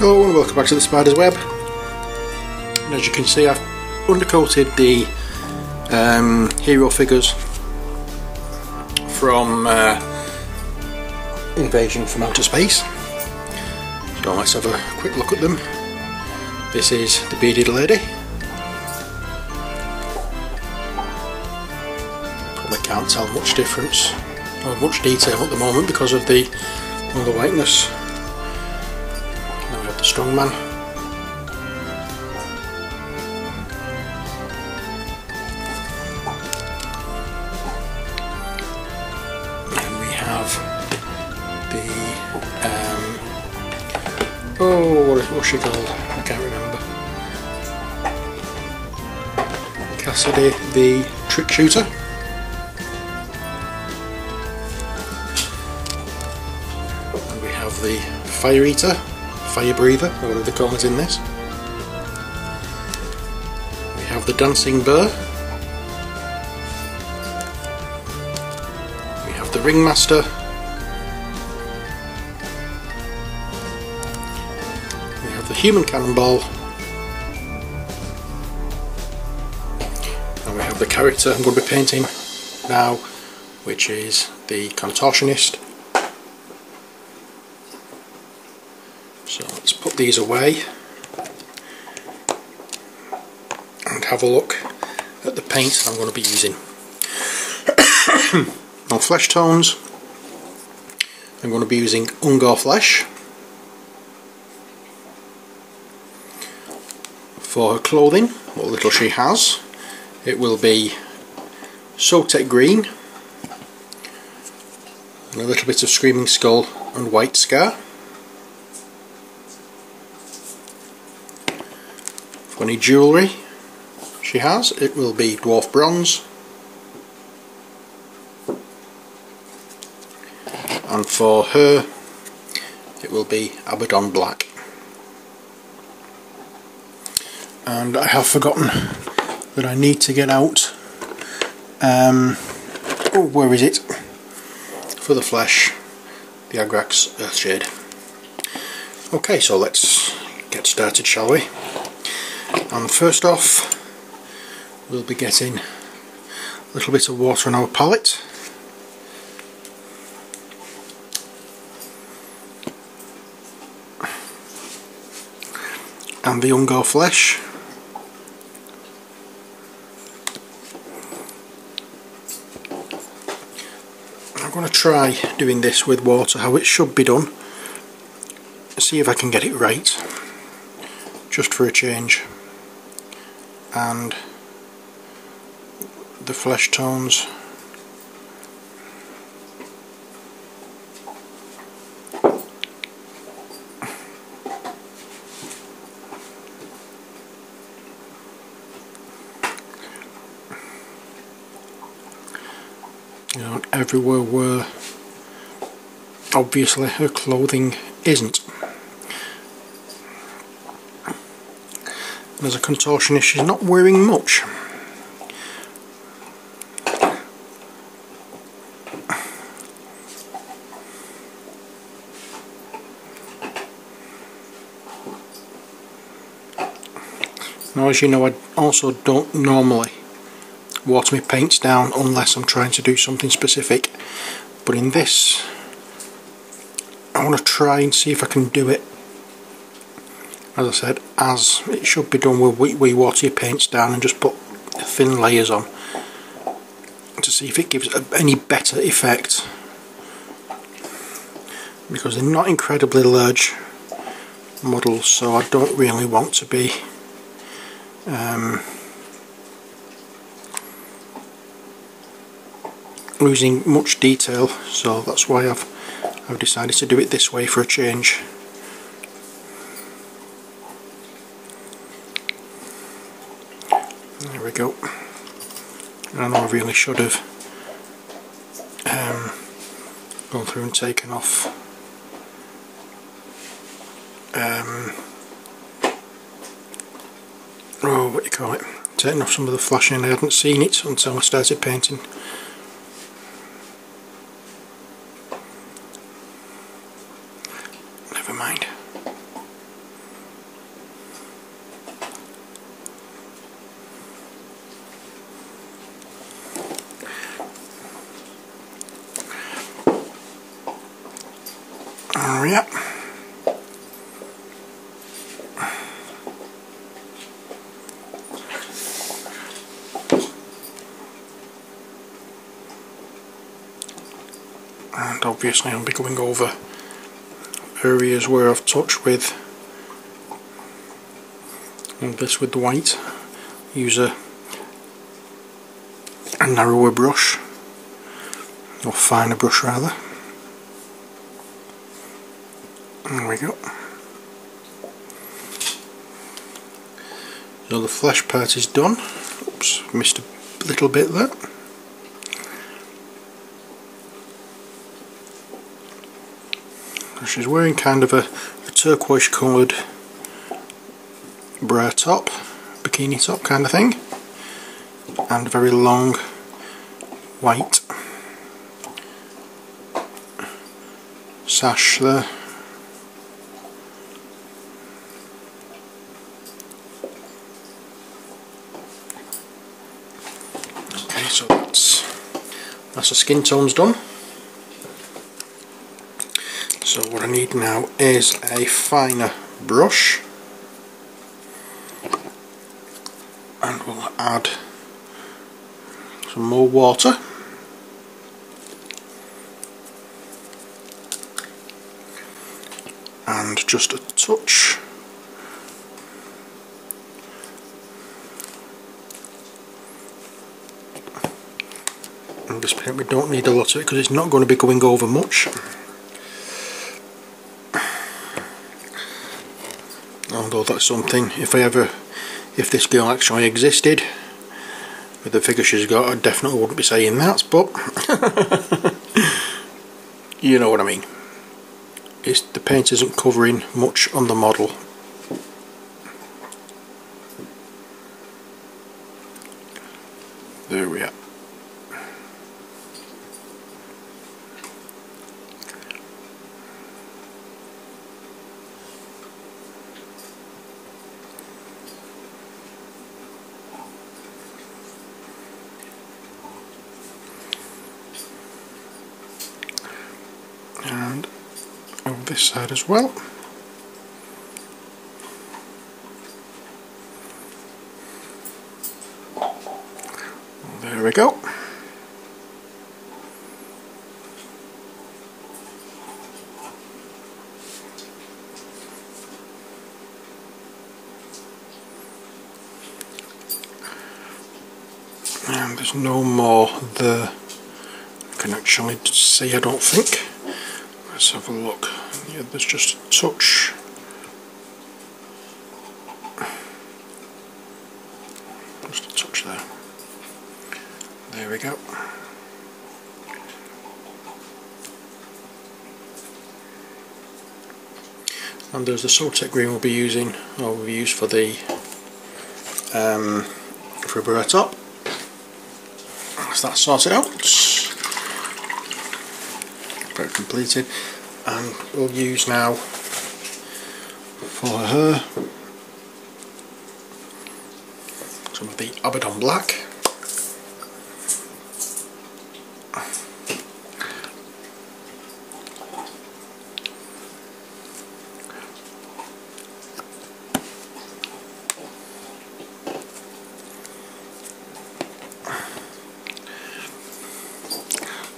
Hello and welcome back to the Spider's Web. And as you can see, I've undercoated the hero figures from Invasion from Outer Space. So let's have a quick look at them. This is the Bearded Lady. Probably can't tell much difference or much detail at the moment because of the whiteness. Now we have the Strongman. And we have the what's she called? I can't remember. Cassidy the Trick Shooter. And we have the Fire Eater, Fire Breather, or whatever they call it in this. We have the Dancing Bear. We have the Ringmaster. We have the Human Cannonball. And we have the character I'm going to be painting now, which is the Contortionist. So let's put these away and have a look at the paints I'm going to be using. On flesh tones, I'm going to be using Ungor Flesh. For her clothing, what little she has, it will be Sotek Green and a little bit of Screaming Skull and White Scar. For any jewellery she has, it will be Dwarf Bronze. And for her, it will be Abaddon Black. And I have forgotten that I need to get out, where is it? For the flesh, the Agrax Earthshade. Okay, so let's get started, shall we? And first off, we'll be getting a little bit of water on our palette. And the Ungor Flesh. I'm going to try doing this with water, how it should be done. See if I can get it right, just for a change. And the flesh tones. You know, everywhere where obviously her clothing isn't. And as a contortionist, she's not wearing much. Now, as you know, I also don't normally water my paints down unless I'm trying to do something specific, but in this I want to try and see if I can do it, as I said, as it should be done, where we water your paints down and just put thin layers on to see if it gives any better effect, because they're not incredibly large models, so I don't really want to be losing much detail, so that's why I've decided to do it this way for a change. There we go. I know I really should have gone through and taken off what do you call it? Taking off some of the flashing. I hadn't seen it until I started painting. Never mind. Oh yeah. And obviously I'll be going over areas where I've touched with this with the white. Use a narrower brush, or finer brush rather. There we go. So the flesh part is done. Oops, missed a little bit there. She's wearing kind of a turquoise coloured bra top, bikini top kind of thing, and a very long white sash there. Okay, so that's the skin tones done. So what I need now is a finer brush, and we'll add some more water, and just a touch and this paint. We don't need a lot of it because it's not going to be going over much. Although that's something, if this girl actually existed, with the figure she's got, I definitely wouldn't be saying that, but you know what I mean. The paint isn't covering much on the model. There we are. And over this side as well. There we go. And there's no more there. I can actually see, I don't think. Let's have a look. Yeah, there's just a touch. Just a touch there. There we go. And there's the Saltec green we'll be using, or we'll use for the for a bra top. So that's sorted out. About completed, and we'll use now for her some of the Abaddon Black.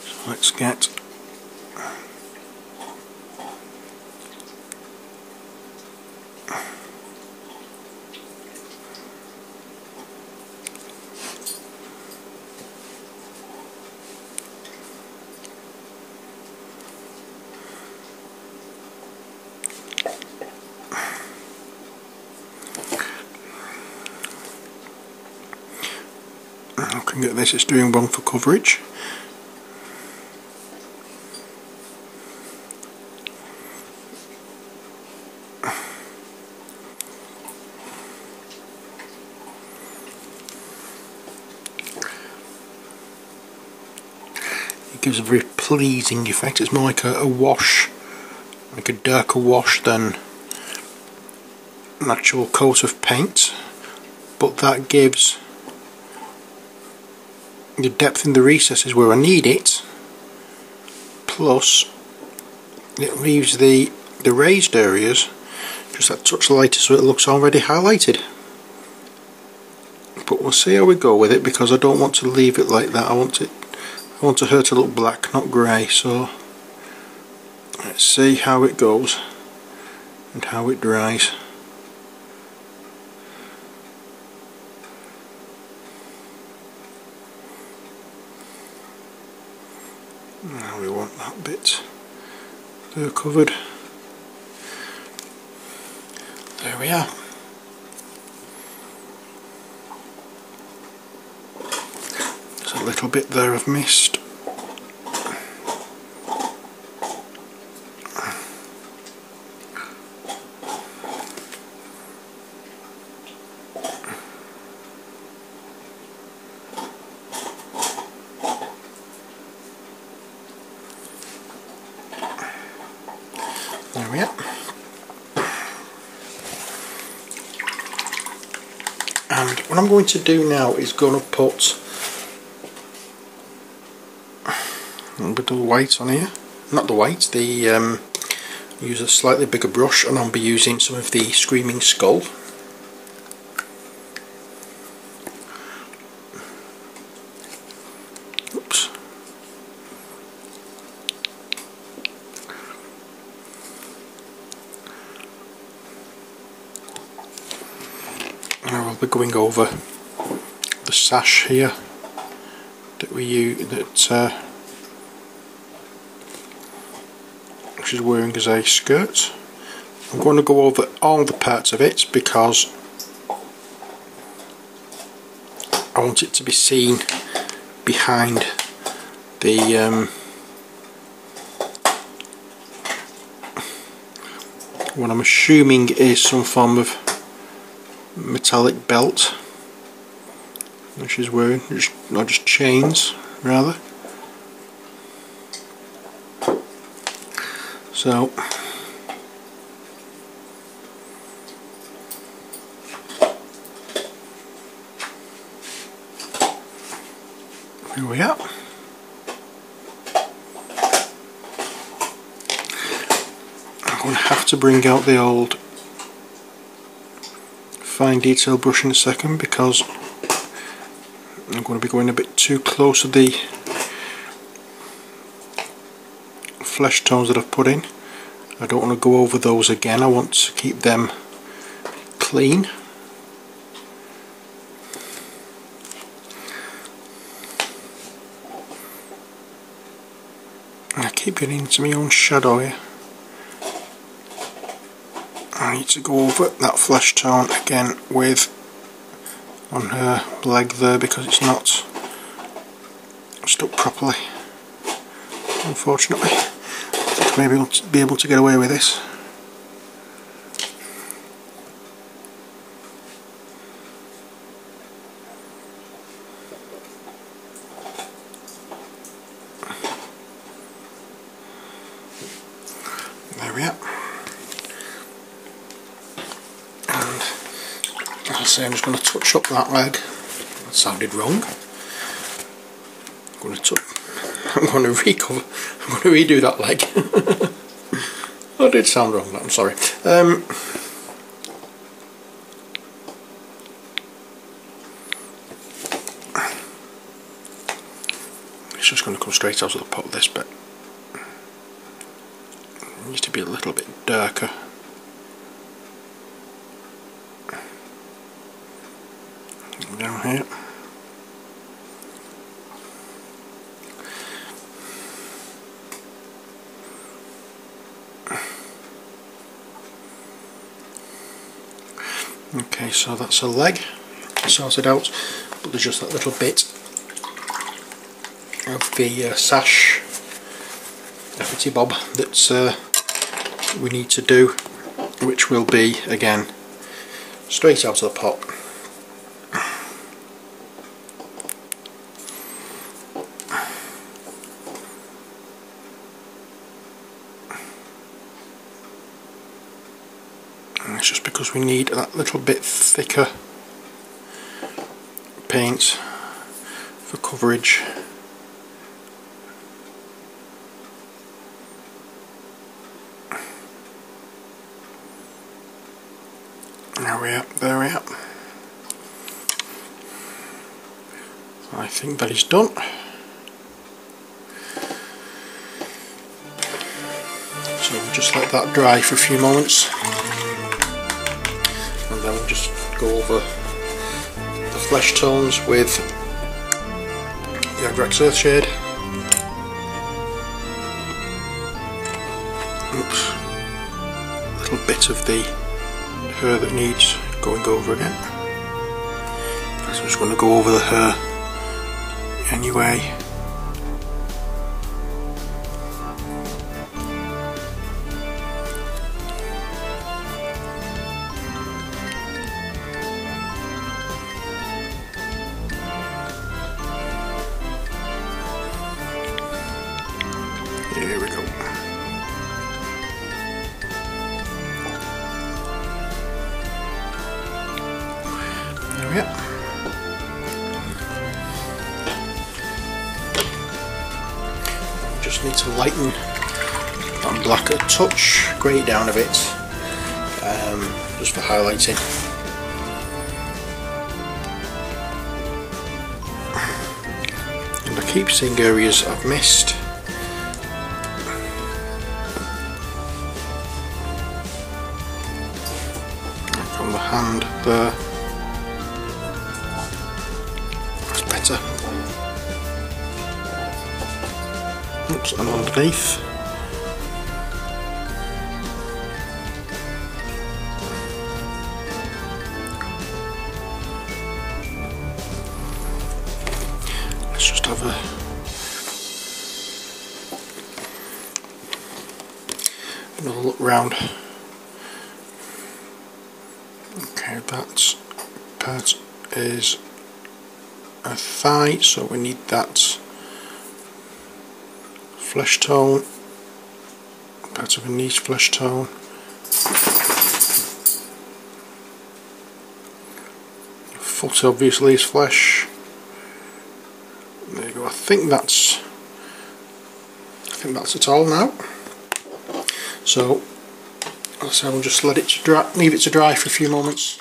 So let's get I can get this, it's doing one for coverage. It gives a very pleasing effect. It's more like a wash, like a darker wash than an actual coat of paint, but that gives the depth in the recesses where I need it, plus it leaves the raised areas just that touch lighter, so it looks already highlighted. But we'll see how we go with it, because I don't want to leave it like that. I want her to look black, not grey. So let's see how it goes and how it dries. Now we want that bit there covered. There we are. There's a little bit there of mist. There we are. And what I'm going to do now is going to put a little bit of white on here. Not the white, use a slightly bigger brush, and I'll be using some of the Screaming Skull. Oops. And I will be going over the sash here that we use, that she's wearing as a skirt. I'm going to go over all the parts of it because I want it to be seen behind the what I'm assuming is some form of metallic belt that she's wearing, not just chains rather. So here we are. I'm going to have to bring out the old fine detail brush in a second, because I'm going to be going a bit too close to the flesh tones that I've put in. I don't want to go over those again. I want to keep them clean. I keep getting into my own shadow here. I need to go over that flesh tone again with on her leg there, because it's not stuck properly, unfortunately. I think I may be able to get away with this. There we are. And as I say, I'm just going to touch up that leg. That sounded wrong. I'm going to redo that leg. That did sound wrong, I'm sorry. It's just going to come straight out of the pot, this bit. It needs to be a little bit darker. Down here. Okay, so that's a leg sorted out, but there's just that little bit of the sash efforty bob that we need to do, which will be again straight out of the pot. And it's just because we need that little bit thicker paint for coverage. There we are, there we are. I think that is done. So we'll just let that dry for a few moments, and then we'll just go over the flesh tones with the Agrax Earth shade. Oops. A little bit of the hair that needs going over again. So I'm just going to go over the hair anyway. Here we go. There we are. Just need to lighten that black a touch, grey it down a bit, just for highlighting. And I keep seeing areas I've missed. Like on the hand there. That's better. Oops, and underneath. Let's just have another look round. Okay, that part is a thigh, so we need that flesh tone, part of a niche flesh tone. Foot obviously is flesh. There you go. I think that's it all now. So I'll just let it to dry, leave it to dry for a few moments.